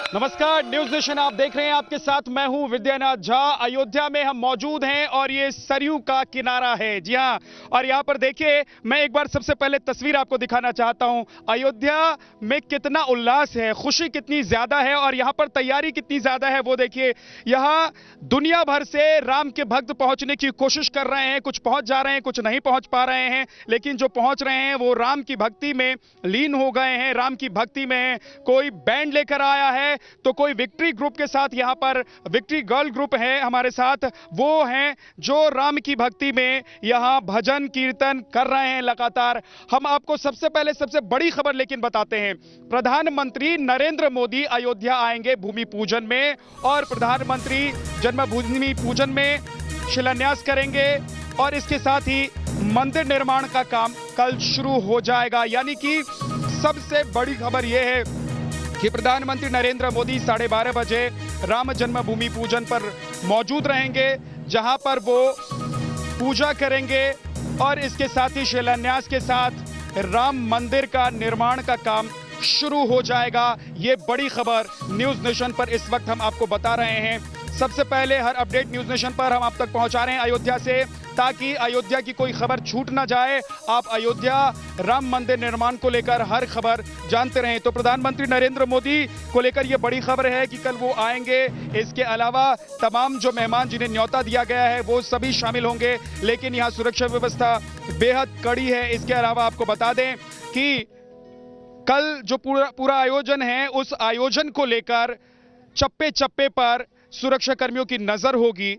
नमस्कार, news nation आप देख रहे हैं। आपके साथ मैं हूं विद्यानाथ झा। अयोध्या में हम मौजूद हैं और ये सरयू का किनारा है। जी हां, और यहां पर देखिए, मैं एक बार सबसे पहले तस्वीर आपको दिखाना चाहता हूं। अयोध्या में कितना उल्लास है, खुशी कितनी ज्यादा है और यहां पर तैयारी कितनी ज्यादा है वो देखिए। यहां दुनिया भर से राम के भक्त पहुंचने की कोशिश कर रहे हैं। कुछ पहुंच जा रहे हैं, कुछ नहीं पहुंच पा रहे हैं, लेकिन जो पहुंच रहे हैं वो राम की भक्ति में लीन हो गए हैं, राम की भक्ति में हैं। कोई बैंड लेकर आया है तो कोई विक्ट्री ग्रुप के साथ, यहां पर विक्ट्री गर्ल ग्रुप है हमारे साथ, वो हैं जो राम की भक्ति में यहां भजन कीर्तन कर रहे हैं लगातार। हम आपको सबसे पहले सबसे बड़ी खबर लेकिन बताते हैं। प्रधानमंत्री नरेंद्र मोदी अयोध्या आएंगे भूमि पूजन में और प्रधानमंत्री जन्मभूमि पूजन में शिलान्यास करेंगे और इसके साथ ही मंदिर निर्माण का काम कल शुरू हो जाएगा। यानी कि सबसे बड़ी खबर यह है कि प्रधानमंत्री नरेंद्र मोदी 12:30 बजे राम जन्मभूमि पूजन पर मौजूद रहेंगे, जहां पर वो पूजा करेंगे और इसके साथ ही शिलान्यास के साथ राम मंदिर का निर्माण का काम शुरू हो जाएगा। ये बड़ी खबर न्यूज नेशन पर इस वक्त हम आपको बता रहे हैं। सबसे पहले हर अपडेट न्यूज नेशन पर हम आप तक पहुंचा रहे हैं अयोध्या से, ताकि अयोध्या की कोई खबर छूट ना जाए। आप अयोध्या राम मंदिर निर्माण को लेकर हर खबर जानते रहें। तो प्रधानमंत्री नरेंद्र मोदी को लेकर यह बड़ी खबर है कि कल वो आएंगे। इसके अलावा तमाम जो मेहमान जिन्हें न्योता दिया गया है वो सभी शामिल होंगे, लेकिन यहाँ सुरक्षा व्यवस्था बेहद कड़ी है। इसके अलावा आपको बता दें कि कल जो पूरा आयोजन है, उस आयोजन को लेकर चप्पे चप्पे पर सुरक्षा कर्मियों की नजर होगी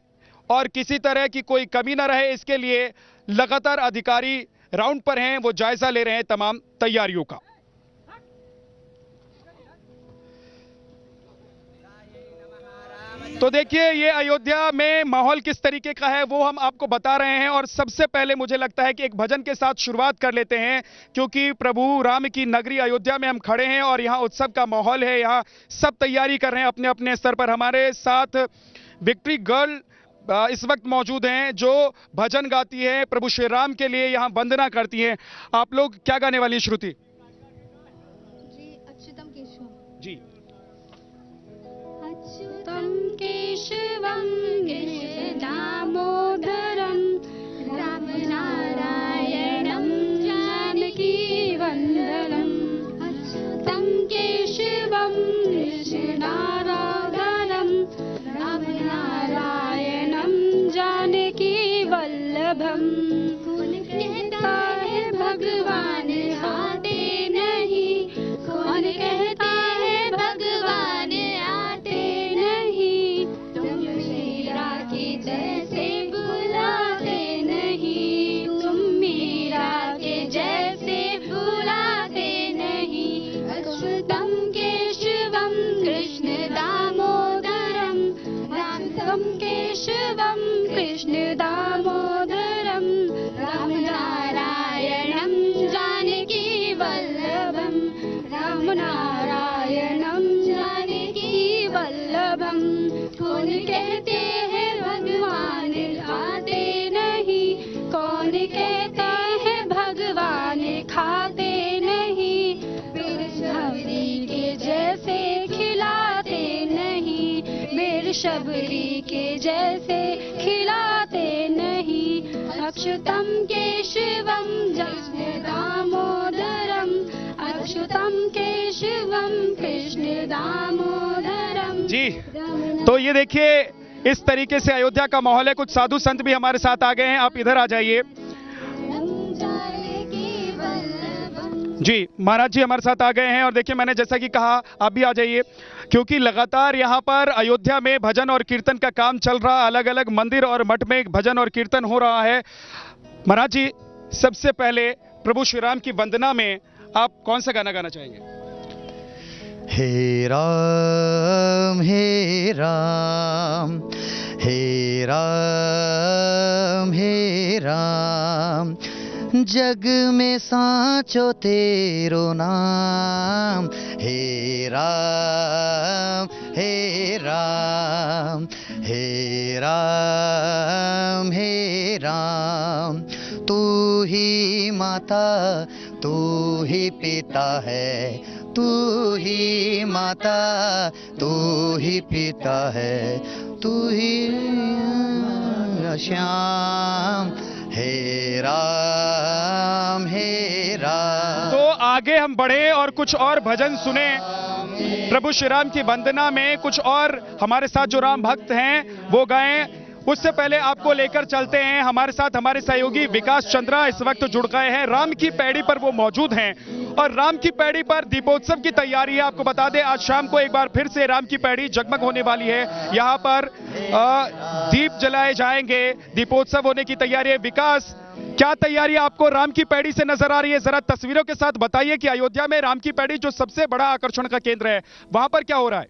और किसी तरह की कोई कमी ना रहे, इसके लिए लगातार अधिकारी राउंड पर हैं, वो जायजा ले रहे हैं तमाम तैयारियों का। तो देखिए, ये अयोध्या में माहौल किस तरीके का है वो हम आपको बता रहे हैं। और सबसे पहले मुझे लगता है कि एक भजन के साथ शुरुआत कर लेते हैं, क्योंकि प्रभु राम की नगरी अयोध्या में हम खड़े हैं और यहाँ उत्सव का माहौल है। यहाँ सब तैयारी कर रहे हैं अपने अपने स्तर पर। हमारे साथ विक्ट्री गर्ल इस वक्त मौजूद हैं जो भजन गाती है, प्रभु श्री राम के लिए यहाँ वंदना करती हैं। आप लोग क्या गाने वाली हैं श्रुति? जी, अच्युतम केशवम। जी, अच्युतम केशवम दामोदरम राम नारायणम जानकी वंदनम। अच्युतम केशवम कृष्णाराधनम राम नारायणम जानकी वल्लभम। कौन कहता है भगवान आते नहीं, कौन कहता है भगवान आते नहीं। तुम मीरा की जैसे बुलाते नहीं, तुम मीरा के जैसे बुलाते नहीं। अच्युतम केशवम कृष्ण दामोदरम, राम केशवम कृष्ण दामोदरम राम नारायणम जानकी वल्लभम। राम नारायणम जानकी वल्लभम। कौन कहते हैं भगवान आते नहीं, कौन कहता है भगवान खाते नहीं। मेरे शबरी के जैसे खिलाते नहीं, मेरे शबरी के जैसे खिलाते नहीं। अच्युतम केशवम कृष्ण दामोदरम, अच्युतम केशवम कृष्ण दामोदरम। जी, तो ये देखिए, इस तरीके से अयोध्या का माहौल है। कुछ साधु संत भी हमारे साथ आ गए हैं, आप इधर आ जाइए। जी, महाराज जी हमारे साथ आ गए हैं और देखिए, मैंने जैसा कि कहा आप भी आ जाइए, क्योंकि लगातार यहाँ पर अयोध्या में भजन और कीर्तन का काम चल रहा है। अलग अलग मंदिर और मठ में भजन और कीर्तन हो रहा है। महाराज जी, सबसे पहले प्रभु श्री राम की वंदना में आप कौन सा गाना गाना चाहेंगे? हे राम हे राम हे राम हे राम, जग में साचो तेरो नाम। हे राम हे राम हे राम हे राम, तू ही माता तू ही पिता है, तू ही माता, तू ही पिता है, तू ही श्याम, हे राम हे राम। तो आगे हम बढ़े और कुछ और भजन सुने प्रभु श्री राम की वंदना में, कुछ और हमारे साथ जो राम भक्त हैं वो गाएं। उससे पहले आपको लेकर चलते हैं, हमारे साथ हमारे सहयोगी विकास चंद्रा इस वक्त जुड़ गए हैं, राम की पैड़ी पर वो मौजूद हैं और राम की पैड़ी पर दीपोत्सव की तैयारी है। आपको बता दें आज शाम को एक बार फिर से राम की पैड़ी जगमग होने वाली है, यहाँ पर दीप जलाए जाएंगे, दीपोत्सव होने की तैयारी है। विकास, क्या तैयारी आपको राम की पैड़ी से नजर आ रही है? जरा तस्वीरों के साथ बताइए कि अयोध्या में राम की पैड़ी जो सबसे बड़ा आकर्षण का केंद्र है, वहां पर क्या हो रहा है?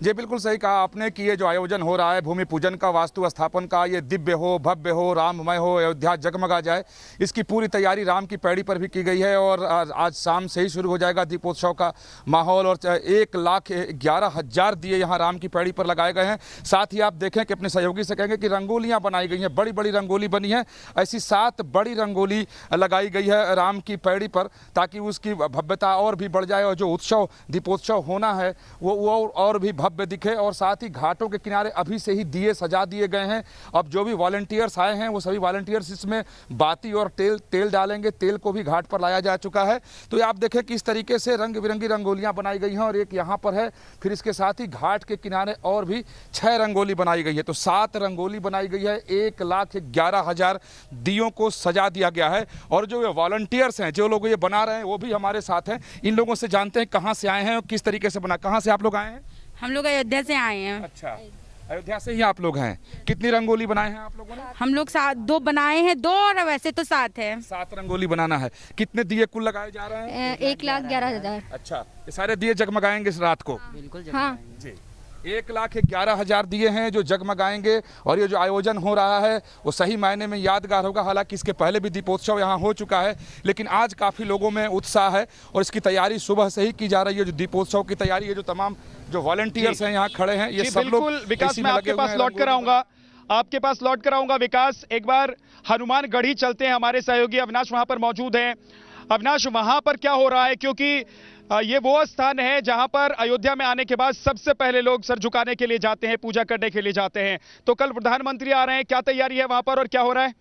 जी बिल्कुल सही कहा आपने कि ये जो आयोजन हो रहा है भूमि पूजन का, वास्तु स्थापन का, ये दिव्य हो, भव्य हो, राममय हो, अयोध्या जगमगा जाए, इसकी पूरी तैयारी राम की पैड़ी पर भी की गई है। और आज शाम से ही शुरू हो जाएगा दीपोत्सव का माहौल और 1,11,000 दिए यहाँ राम की पैड़ी पर लगाए गए हैं। साथ ही आप देखें कि अपने सहयोगी से कहेंगे कि रंगोलियाँ बनाई गई हैं, बड़ी बड़ी रंगोली बनी है, ऐसी 7 बड़ी रंगोली लगाई गई है राम की पैड़ी पर ताकि उसकी भव्यता और भी बढ़ जाए और जो उत्सव दीपोत्सव होना है वो और भी भव्य दिखे। और साथ ही घाटों के किनारे अभी से ही दिए सजा दिए गए हैं। अब जो भी वॉलंटियर्स आए हैं वो सभी वॉलंटियर्स इसमें बाती और तेल डालेंगे, तेल को भी घाट पर लाया जा चुका है। तो आप देखें कि इस तरीके से रंग बिरंगी रंगोलियां बनाई गई हैं और एक यहाँ पर है, फिर इसके साथ ही घाट के किनारे और भी 6 रंगोली बनाई गई है। तो 7 रंगोली बनाई गई है, 1,11,000 दियों को सजा दिया गया है। और जो वॉलंटियर्स हैं, जो लोग ये बना रहे हैं वो भी हमारे साथ हैं। इन लोगों से जानते हैं कहाँ से आए हैं और किस तरीके से बना। कहाँ से आप लोग आए हैं? हम लोग अयोध्या से आए हैं। अच्छा, अयोध्या से ही आप लोग हैं। कितनी रंगोली बनाए हैं आप लोगों ने? हम लोग 2 बनाए हैं, 2 और वैसे तो 7 है। 7 रंगोली बनाना है। कितने दिए कुल लगाए जा रहे हैं? 1,11,000। अच्छा, ये सारे दिए जगमगाएंगे इस रात को? बिल्कुल हाँ जी, 1,11,000 दिए हैं जो जगमगाएंगे। और ये जो आयोजन हो रहा है वो सही मायने में यादगार होगा। हालांकि इसके पहले भी दीपोत्सव यहाँ हो चुका है, लेकिन आज काफ़ी लोगों में उत्साह है और इसकी तैयारी सुबह से ही की जा रही है। जो दीपोत्सव की तैयारी है, जो तमाम जो वॉलंटियर्स हैं यहाँ खड़े हैं, ये सब लोग विकास, मैं आपके पास लौट कर आऊंगा। विकास, एक बार हनुमानगढ़ी चलते हैं, हमारे सहयोगी अविनाश वहां पर मौजूद हैं। अविनाश, वहां पर क्या हो रहा है? क्योंकि ये वो स्थान है जहां पर अयोध्या में आने के बाद सबसे पहले लोग सर झुकाने के लिए जाते हैं, पूजा करने के लिए जाते हैं। तो कल प्रधानमंत्री आ रहे हैं, क्या तैयारी है वहां पर और क्या हो रहा है?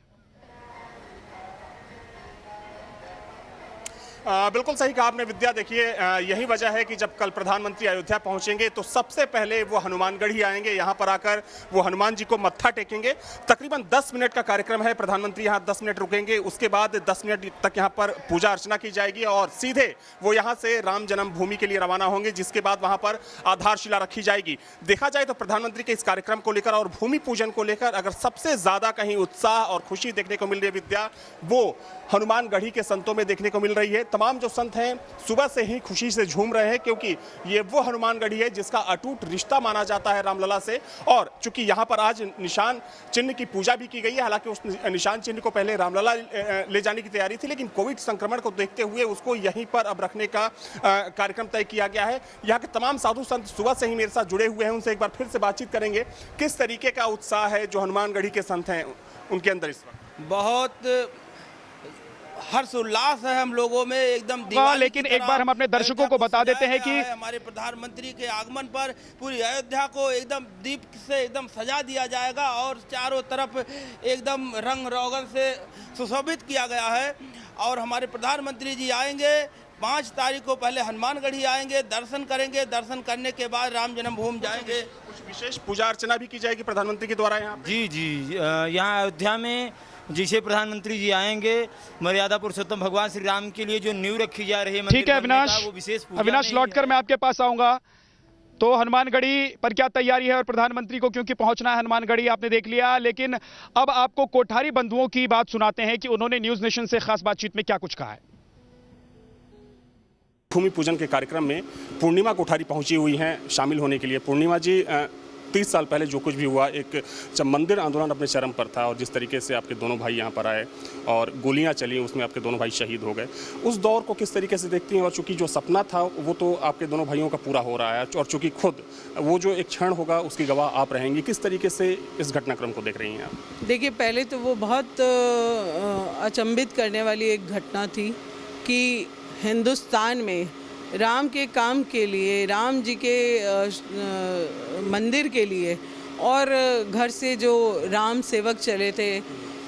बिल्कुल सही कहा आपने विद्या। देखिए, यही वजह है कि जब कल प्रधानमंत्री अयोध्या पहुंचेंगे तो सबसे पहले वो हनुमानगढ़ ही आएंगे। यहाँ पर आकर वो हनुमान जी को मत्था टेकेंगे। तकरीबन 10 मिनट का कार्यक्रम है। प्रधानमंत्री यहाँ 10 मिनट रुकेंगे, उसके बाद 10 मिनट तक यहाँ पर पूजा अर्चना की जाएगी और सीधे वो यहाँ से राम जन्मभूमि के लिए रवाना होंगे, जिसके बाद वहाँ पर आधारशिला रखी जाएगी। देखा जाए तो प्रधानमंत्री के इस कार्यक्रम को लेकर और भूमि पूजन को लेकर अगर सबसे ज़्यादा कहीं उत्साह और खुशी देखने को मिल रही है विद्या, वो हनुमानगढ़ी के संतों में देखने को मिल रही है। तमाम जो संत हैं सुबह से ही खुशी से झूम रहे हैं, क्योंकि ये वो हनुमानगढ़ी है जिसका अटूट रिश्ता माना जाता है रामलला से। और चूंकि यहाँ पर आज निशान चिन्ह की पूजा भी की गई है, हालांकि उस निशान चिन्ह को पहले रामलला ले जाने की तैयारी थी, लेकिन कोविड संक्रमण को देखते हुए उसको यहीं पर अब रखने का कार्यक्रम तय किया गया है। यहाँ के तमाम साधु संत सुबह से ही मेरे साथ जुड़े हुए हैं, उनसे एक बार फिर से बातचीत करेंगे। किस तरीके का उत्साह है जो हनुमानगढ़ी के संत हैं उनके अंदर इस वक्त? बहुत हर्ष उल्लास है हम लोगों में, एकदम लेकिन एक बार हम अपने दर्शकों को बता देते हैं कि हमारे प्रधानमंत्री के आगमन पर पूरी अयोध्या को एकदम दीप से एकदम सजा दिया जाएगा और चारों तरफ एकदम रंग रोगन से सुशोभित किया गया है। और हमारे प्रधानमंत्री जी आएंगे 5 तारीख को, पहले हनुमानगढ़ी आएंगे, दर्शन करेंगे, दर्शन करने के बाद राम जन्मभूमि जाएंगे। कुछ विशेष पूजा अर्चना भी की जाएगी प्रधानमंत्री के द्वारा यहाँ? जी, यहाँ अयोध्या में जिसे प्रधानमंत्री जी आएंगे, मर्यादा पुरुषोत्तम भगवान श्री राम के लिए जो नींव रखी जा रही है, ठीक है अविनाश, लौटकर मैं आपके पास आऊंगा। तो हनुमानगढ़ी पर क्या तैयारी है और प्रधानमंत्री को क्योंकि पहुंचना है हनुमानगढ़ी आपने देख लिया, लेकिन अब आपको कोठारी बंधुओं की बात सुनाते हैं कि उन्होंने न्यूज नेशन से खास बातचीत में क्या कुछ कहा है। भूमि पूजन के कार्यक्रम में पूर्णिमा कोठारी पहुंची हुई हैं शामिल होने के लिए। पूर्णिमा जी, 30 साल पहले जो कुछ भी हुआ, एक जब मंदिर आंदोलन अपने चरम पर था और जिस तरीके से आपके दोनों भाई यहाँ पर आए और गोलियाँ चली, उसमें आपके दोनों भाई शहीद हो गए, उस दौर को किस तरीके से देखती हैं? और चूँकि जो सपना था वो तो आपके दोनों भाइयों का पूरा हो रहा है और चूँकि खुद वो जो एक क्षण होगा उसकी गवाह आप रहेंगी, किस तरीके से इस घटनाक्रम को देख रही हैं आप? देखिए, पहले तो वो बहुत अचंभित करने वाली एक घटना थी कि हिंदुस्तान में राम के काम के लिए, राम जी के मंदिर के लिए और घर से जो राम सेवक चले थे,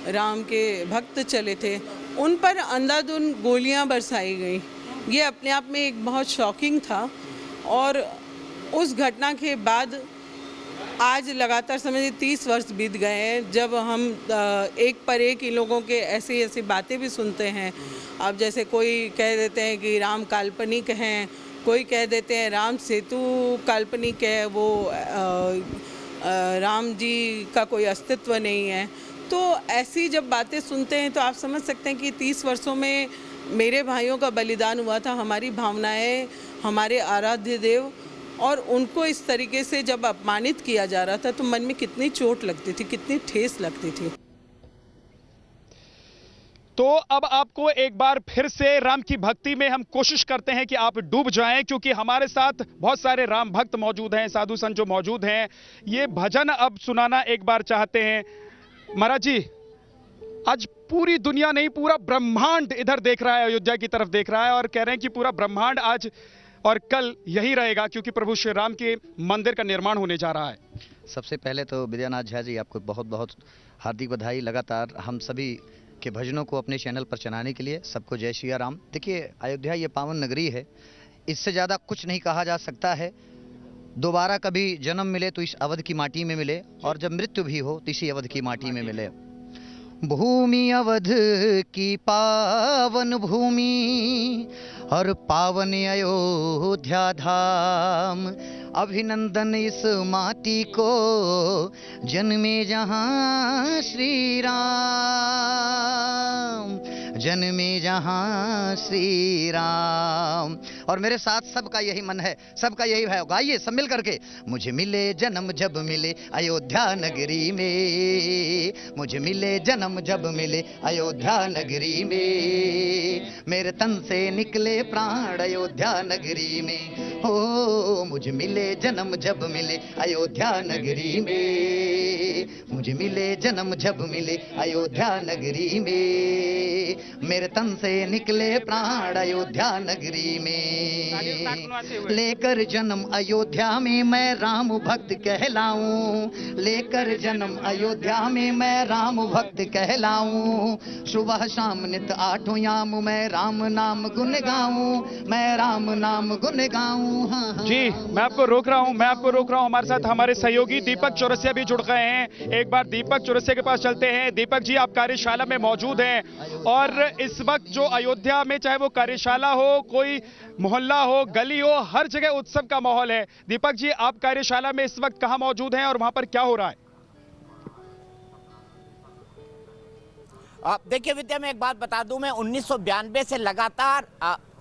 राम के भक्त चले थे, उन पर अंधाधुंध गोलियां बरसाई गई। ये अपने आप में एक बहुत शॉकिंग था। और उस घटना के बाद आज लगातार समझिए 30 वर्ष बीत गए हैं, जब हम एक पर एक इन लोगों के ऐसी बातें भी सुनते हैं। अब जैसे कोई कह देते हैं कि राम काल्पनिक हैं, कोई कह देते हैं राम सेतु काल्पनिक है, वो राम जी का कोई अस्तित्व नहीं है। तो ऐसी जब बातें सुनते हैं तो आप समझ सकते हैं कि 30 वर्षों में मेरे भाइयों का बलिदान हुआ था, हमारी भावनाएं, हमारे आराध्य देव, और उनको इस तरीके से जब अपमानित किया जा रहा था तो मन में कितनी चोट लगती थी, कितनी ठेस लगती थी। तो अब आपको एक बार फिर से राम की भक्ति में हम कोशिश करते हैं कि आप डूब जाएं, क्योंकि हमारे साथ बहुत सारे राम भक्त मौजूद हैं, साधु संत जो मौजूद हैं। ये भजन अब सुनाना एक बार चाहते हैं। महाराज जी, आज पूरी दुनिया नहीं, पूरा ब्रह्मांड इधर देख रहा है, अयोध्या की तरफ देख रहा है और कह रहे हैं कि पूरा ब्रह्मांड आज और कल यही रहेगा, क्योंकि प्रभु श्री राम के मंदिर का निर्माण होने जा रहा है। सबसे पहले तो विद्यानाथ झा जी, आपको बहुत बहुत हार्दिक बधाई। लगातार हम सभी के भजनों को अपने चैनल पर चलाने के लिए सबको जय श्री राम। देखिए, अयोध्या ये पावन नगरी है, इससे ज़्यादा कुछ नहीं कहा जा सकता है। दोबारा कभी जन्म मिले तो इस अवध की माटी में मिले, और जब मृत्यु भी हो तो इसी अवध की माटी में मिले। भूमि अवध की पावन भूमि और पावन अयोध्या धाम, अभिनंदन इस माटी को जन्मे जहाँ श्री राम, जन्मे जहाँ श्री राम। और मेरे साथ सबका यही मन है, सबका यही है, गाइए सब मिल करके। मुझे मिले जन्म जब मिले अयोध्या नगरी में, मुझे मिले जन्म जब मिले अयोध्या नगरी में, मेरे तन से निकले प्राण अयोध्या नगरी में। हो मुझे मिले जन्म जब मिले अयोध्या नगरी में, मुझे मिले जन्म जब मिले अयोध्या नगरी में, मेरे तन से निकले प्राण अयोध्या नगरी में। लेकर जन्म अयोध्या में मैं राम भक्त कहलाऊं, लेकर जन्म अयोध्या में मैं राम भक्त कहलाऊं, सुबह शाम नित आठों याम मैं राम नाम गुन गाऊं, मैं राम नाम गुन गाऊं। हाँ। जी, मैं आपको रोक रहा हूं। हमारे साथ हमारे सहयोगी दीपक चौरसिया भी जुड़ गए हैं। एक बार दीपक चौरसिया के पास चलते हैं। दीपक जी, आप कार्यशाला में मौजूद हैं और इस वक्त जो अयोध्या में, चाहे वो कार्यशाला हो, कोई मोहल्ला हो, गली हो, हर जगह उत्सव का माहौल है। दीपक जी, आप कार्यशाला में इस वक्त कहां मौजूद हैं और वहां पर क्या हो रहा है? देखिए विद्या, मैं एक बात बता दूं, मैं 1992 से लगातार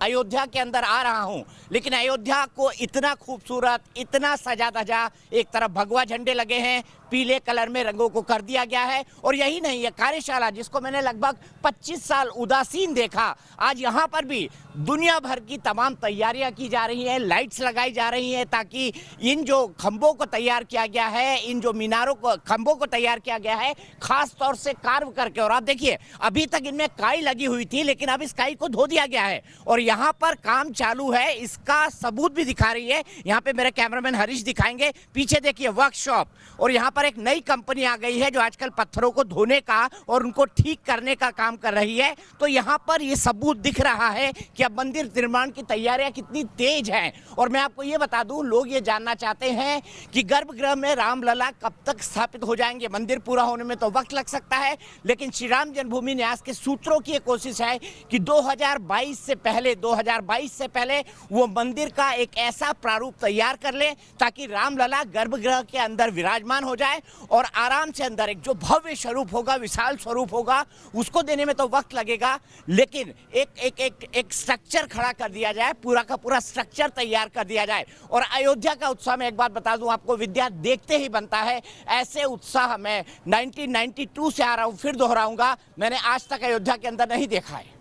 अयोध्या के अंदर आ रहा हूं, लेकिन अयोध्या को इतना खूबसूरत, इतना सजा धजा, एक तरफ भगवा झंडे लगे हैं, पीले कलर में रंगों को कर दिया गया है। और यही नहीं, ये कार्यशाला जिसको मैंने लगभग 25 साल उदासीन देखा, आज यहाँ पर भी दुनिया भर की तमाम तैयारियां की जा रही हैं, लाइट्स लगाई जा रही हैं, ताकि इन जो खंभों को तैयार किया गया है, इन जो मीनारों को, खंभों को तैयार किया गया है खास तौर से कार्व करके। और आप देखिए, अभी तक इनमें काई लगी हुई थी, लेकिन अब इस काई को धो दिया गया है और यहाँ पर काम चालू है। इसका सबूत भी दिखा रही है, यहाँ पे मेरे कैमरामैन हरीश दिखाएंगे। पीछे देखिए वर्कशॉप, और यहाँ पर एक नई कंपनी आ गई है जो आजकल पत्थरों को धोने का और उनको ठीक करने का काम कर रही है। तो यहाँ पर ये सबूत दिख रहा है कि अब मंदिर निर्माण की तैयारियां कितनी तेज हैं। और मैं आपको ये बता दूं, लोग ये जानना चाहते हैं कि गर्भगृह में रामलला कब तक स्थापित हो जाएंगे। मंदिर पूरा होने में तो वक्त लग सकता है, लेकिन श्री राम जन्मभूमि न्यास के सूत्रों की ये कोशिश है कि 2022 से पहले 2022 से पहले वो मंदिर का एक ऐसा प्रारूप तैयार कर ले ताकि रामलला गर्भगृह के अंदर विराजमान हो जाए और आराम से अंदर एक जो भव्य स्वरूप होगा, विशाल स्वरूप होगा, उसको देने में तो वक्त लगेगा, लेकिन एक स्ट्रक्चर खड़ा कर दिया जाए, पूरा का पूरा स्ट्रक्चर तैयार कर दिया जाए। और अयोध्या का उत्साह में एक बात बता दूं आपको, विद्या, देखते ही बनता है। ऐसे उत्साह मैं 1992 से आ रहा हूं, फिर दोहराऊंगा, मैंने आज तक अयोध्या के अंदर नहीं देखा है।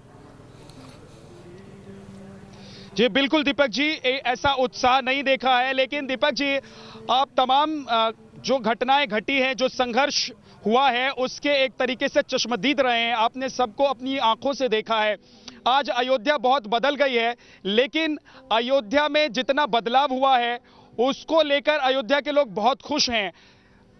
जी बिल्कुल दीपक जी, ऐसा उत्साह नहीं देखा है। लेकिन दीपक जी, आप तमाम जो घटनाएं घटी हैं, जो संघर्ष हुआ है, उसके एक तरीके से चश्मदीद रहे हैं, आपने सबको अपनी आंखों से देखा है। आज अयोध्या बहुत बदल गई है, लेकिन अयोध्या में जितना बदलाव हुआ है उसको लेकर अयोध्या के लोग बहुत खुश हैं।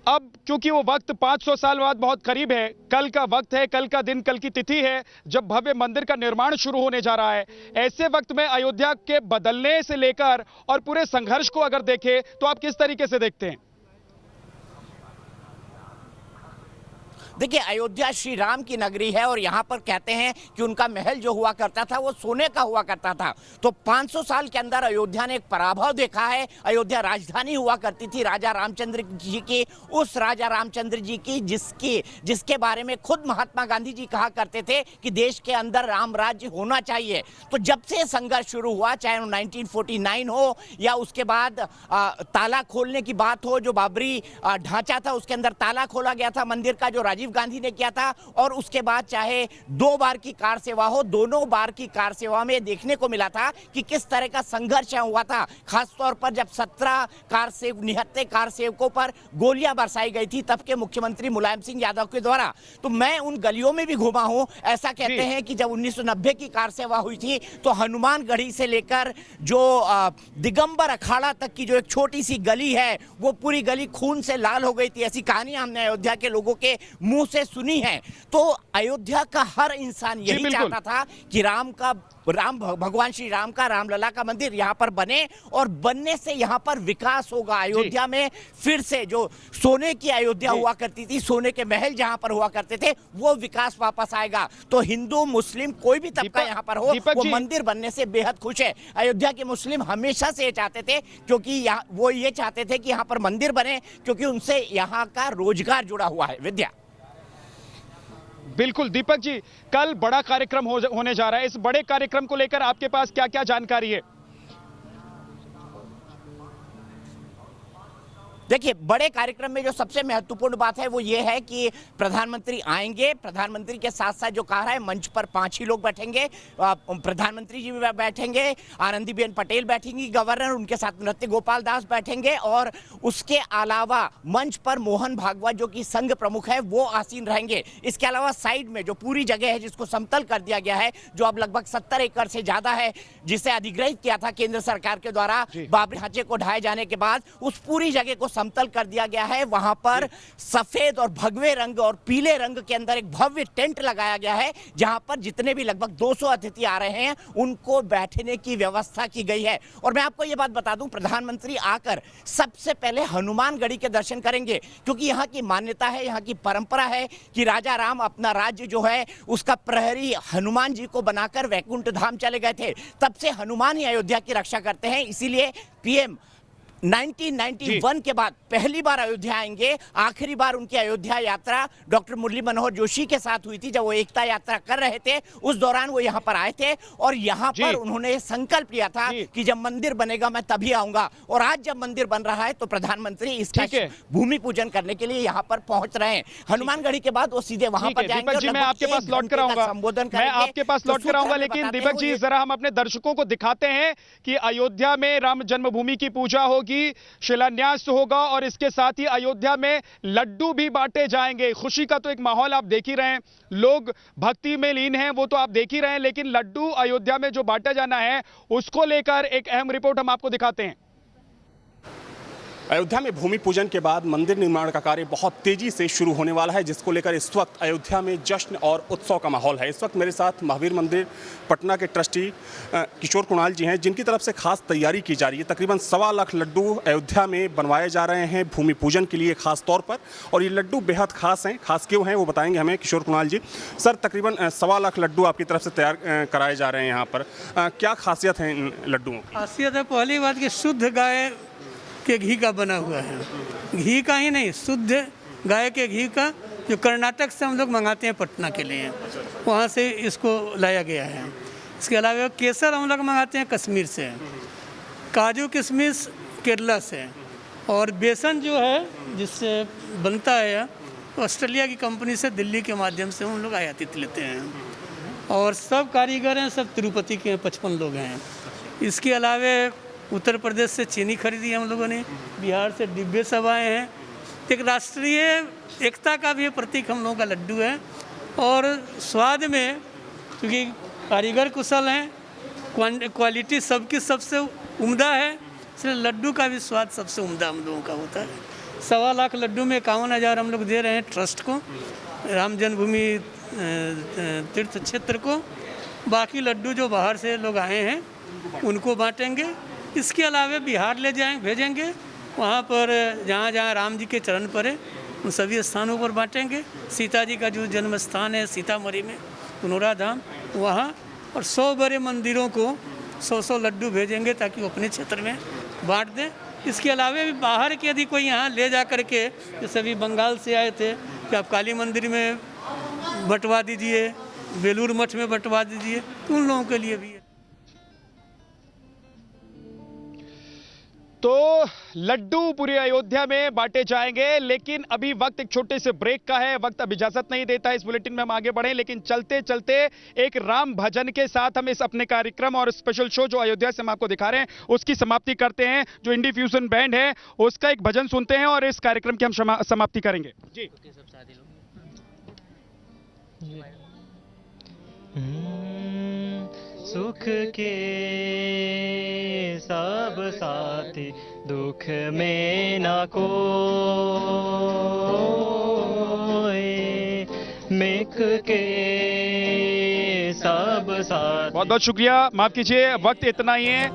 अब क्योंकि वो वक्त 500 साल बाद बहुत करीब है, कल का वक्त है, कल का दिन, कल की तिथि है जब भव्य मंदिर का निर्माण शुरू होने जा रहा है। ऐसे वक्त में अयोध्या के बदलने से लेकर और पूरे संघर्ष को अगर देखें तो आप किस तरीके से देखते हैं? देखिए, अयोध्या श्री राम की नगरी है और यहाँ पर कहते हैं कि उनका महल जो हुआ करता था वो सोने का हुआ करता था। तो 500 साल के अंदर अयोध्या ने एक पराभव देखा है। अयोध्या राजधानी हुआ करती थी राजा रामचंद्र जी की, उस राजा रामचंद्र जी की जिसके बारे में खुद महात्मा गांधी जी कहा करते थे कि देश के अंदर राम राज्य होना चाहिए। तो जब से संघर्ष शुरू हुआ, चाहे 1949 हो या उसके बाद ताला खोलने की बात हो, जो बाबरी ढांचा था उसके अंदर ताला खोला गया था मंदिर का, जो राजीव गांधी ने किया था, और उसके बाद चाहे 2 बार की कार सेवा हो, दोनों बार की कार सेवा में देखने को मिला था कि किस तरह का संघर्ष हुआ था। खासतौर पर जब 17 निहत्थे कार सेवकों पर गोलियां बरसाई गई थी तब के मुख्यमंत्री मुलायम सिंह यादव के द्वारा। तो मैं उन गलियों में भी घुमा हूं। ऐसा कहते हैं कि जब 1990 की कार सेवा हुई थी तो हनुमानगढ़ी से लेकर जो दिगंबर अखाड़ा तक की जो एक छोटी सी गली है वो पूरी गली खून से लाल हो गई थी। ऐसी कहानियां हमने अयोध्या के लोगों के मुंह से सुनी है। तो अयोध्या का हर इंसान यही चाहता था कि भगवान श्री राम का, रामलला का मंदिर यहाँ पर बने और बनने से यहाँ पर विकास होगा। अयोध्या में फिर से जो सोने की अयोध्या हुआ करती थी, सोने के महल जहाँ पर हुआ करते थे, वो विकास वापस आएगा। तो हिंदू मुस्लिम कोई भी तबका यहाँ पर हो, वो मंदिर बनने से बेहद खुश है। अयोध्या के मुस्लिम हमेशा से ये चाहते थे, क्योंकि वो ये चाहते थे कि यहाँ पर मंदिर बने, क्योंकि उनसे यहाँ का रोजगार जुड़ा हुआ है। विद्या, बिल्कुल दीपक जी, कल बड़ा कार्यक्रम होने जा रहा है। इस बड़े कार्यक्रम को लेकर आपके पास क्या क्या जानकारी है? देखिए, बड़े कार्यक्रम में जो सबसे महत्वपूर्ण बात है वो ये है कि प्रधानमंत्री आएंगे। प्रधानमंत्री के साथ साथ जो कहा है, मंच पर 5 ही लोग बैठेंगे। प्रधानमंत्री जी भी बैठेंगे, आनंदीबेन पटेल बैठेंगी, गवर्नर, उनके साथ नृत्य गोपाल दास बैठेंगे, और उसके अलावा मंच पर मोहन भागवत जो कि संघ प्रमुख है वो आसीन रहेंगे। इसके अलावा साइड में जो पूरी जगह है जिसको समतल कर दिया गया है, जो अब लगभग 70 एकड़ से ज्यादा है, जिसे अधिग्रहित किया था केंद्र सरकार के द्वारा बाबरी ढांचे को ढाए जाने के बाद, उस पूरी जगह को समतल कर दिया गया है। वहां पर सफेद और भगवे रंग और पीले रंग के अंदर एक भव्य टेंट लगाया गया है, जहां पर जितने भी लगभग 200 अतिथि आ रहे हैं उनको बैठने की व्यवस्था की गई है। और मैं आपको यह बात बता दूं, प्रधानमंत्री आकर सबसे पहले हनुमानगढ़ी के दर्शन करेंगे, क्योंकि यहाँ की मान्यता है, यहाँ की परंपरा है कि राजा राम अपना राज्य जो है उसका प्रहरी हनुमान जी को बनाकर वैकुंठ धाम चले गए थे। तब से हनुमान ही अयोध्या की रक्षा करते हैं। इसीलिए पीएम 1991 के बाद पहली बार अयोध्या आएंगे। आखिरी बार उनकी अयोध्या यात्रा डॉक्टर मुरली मनोहर जोशी के साथ हुई थी, जब वो एकता यात्रा कर रहे थे। उस दौरान वो यहाँ पर आए थे और यहाँ पर उन्होंने संकल्प लिया था कि जब मंदिर बनेगा मैं तभी आऊंगा। और आज जब मंदिर बन रहा है तो प्रधानमंत्री इसका भूमि पूजन करने के लिए यहाँ पर पहुंच रहे हैं। हनुमानगढ़ी के बाद वो सीधे वहां पर जाएंगे। दीपक जी, मैं आपके पास लौट कर आऊंगा, मैं आपके पास लौट कर आऊंगा, लेकिन दीपक जी जरा हम अपने दर्शकों को दिखाते हैं कि अयोध्या में राम जन्मभूमि की पूजा होगी, शिलान्यास होगा और इसके साथ ही अयोध्या में लड्डू भी बांटे जाएंगे। खुशी का तो एक माहौल आप देख ही रहे हैं, लोग भक्ति में लीन हैं, वो तो आप देख ही रहे हैं, लेकिन लड्डू अयोध्या में जो बांटा जाना है उसको लेकर एक अहम रिपोर्ट हम आपको दिखाते हैं। अयोध्या में भूमि पूजन के बाद मंदिर निर्माण का कार्य बहुत तेजी से शुरू होने वाला है, जिसको लेकर इस वक्त अयोध्या में जश्न और उत्सव का माहौल है। इस वक्त मेरे साथ महावीर मंदिर पटना के ट्रस्टी किशोर कुणाल जी हैं, जिनकी तरफ से खास तैयारी की जा रही है। तकरीबन 1.25 लाख लड्डू अयोध्या में बनवाए जा रहे हैं भूमि पूजन के लिए खास तौर पर, और ये लड्डू बेहद खास हैं। खास क्यों हैं वो बताएंगे हमें किशोर कुणाल जी। सर, तकरीबन 1.25 लाख लड्डू आपकी तरफ से तैयार कराए जा रहे हैं यहाँ पर, क्या खासियत है इन लड्डुओं की? खासियत है पहली बात कि शुद्ध गाय के घी का बना हुआ है, घी का ही नहीं, शुद्ध गाय के घी का, जो कर्नाटक से हम लोग मंगाते हैं पटना के लिए, वहाँ से इसको लाया गया है। इसके अलावा केसर हम लोग मंगाते हैं कश्मीर से, काजू किशमिश केरला से, और बेसन जो है जिससे बनता है ऑस्ट्रेलिया की कंपनी से दिल्ली के माध्यम से हम लोग आयातित लेते हैं। और सब कारीगर हैं, सब तिरुपति के 55 लोग हैं। इसके अलावा उत्तर प्रदेश से चीनी खरीदी हम लोगों ने, बिहार से डिब्बे सब आए हैं। एक राष्ट्रीय एकता का भी प्रतीक हम लोगों का लड्डू है। और स्वाद में क्योंकि कारीगर कुशल हैं, क्वालिटी सबकी सबसे उम्दा है, इसलिए लड्डू का भी स्वाद सबसे उम्दा हम लोगों का होता है। 1.25 लाख लड्डू में 51,000 हम लोग दे रहे हैं ट्रस्ट को, राम जन्मभूमि तीर्थ क्षेत्र को। बाकी लड्डू जो बाहर से लोग आए हैं उनको बांटेंगे। इसके अलावा बिहार ले भेजेंगे, वहाँ पर जहाँ जहाँ राम जी के चरण पर है उन सभी स्थानों पर बांटेंगे। सीता जी का जो जन्म स्थान है सीतामढ़ी में पुनौरा धाम, वहाँ, और 100 बड़े मंदिरों को 100-100 लड्डू भेजेंगे ताकि वो अपने क्षेत्र में बांट दें। इसके अलावा भी बाहर के यदि कोई यहाँ ले जा कर के, जैसे अभी बंगाल से आए थे कि आप काली मंदिर में बंटवा दीजिए, बेलूर मठ में बंटवा दीजिए, तो उन लोगों के लिए भी है। तो लड्डू पूरी अयोध्या में बांटे जाएंगे, लेकिन अभी वक्त एक छोटे से ब्रेक का है। वक्त अब इजाजत नहीं देता है इस बुलेटिन में हम आगे बढ़ें, लेकिन चलते चलते एक राम भजन के साथ हम इस अपने कार्यक्रम और स्पेशल शो जो अयोध्या से हम आपको दिखा रहे हैं उसकी समाप्ति करते हैं। जो इंडी फ्यूजन बैंड है उसका एक भजन सुनते हैं और इस कार्यक्रम की हम समाप्ति करेंगे। जी सुख के सब साथी दुख में न कोई, मिक के सब साथी। बहुत बहुत शुक्रिया, माफ कीजिए वक्त इतना ही है।